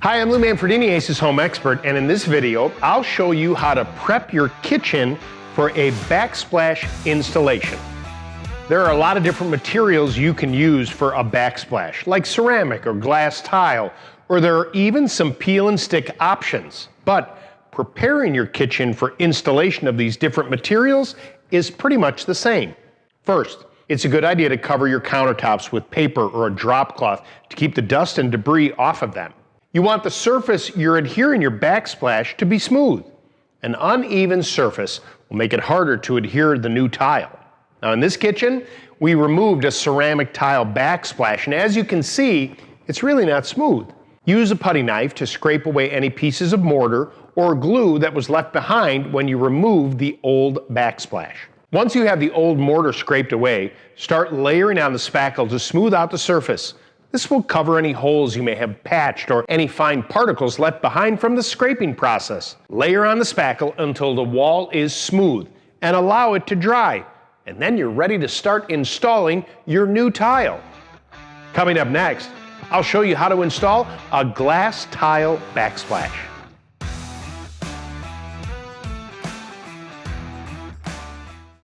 Hi, I'm Lou Manfredini, Ace's Home Expert, and in this video, I'll show you how to prep your kitchen for a backsplash installation. There are a lot of different materials you can use for a backsplash, like ceramic or glass tile, or there are even some peel and stick options. But preparing your kitchen for installation of these different materials is pretty much the same. First, it's a good idea to cover your countertops with paper or a drop cloth to keep the dust and debris off of them. You want the surface you're adhering your backsplash to be smooth. An uneven surface will make it harder to adhere the new tile. Now in this kitchen, we removed a ceramic tile backsplash, and as you can see, it's really not smooth. Use a putty knife to scrape away any pieces of mortar or glue that was left behind when you removed the old backsplash. Once you have the old mortar scraped away, start layering on the spackle to smooth out the surface. This will cover any holes you may have patched or any fine particles left behind from the scraping process. Layer on the spackle until the wall is smooth and allow it to dry. And then you're ready to start installing your new tile. Coming up next, I'll show you how to install a glass tile backsplash.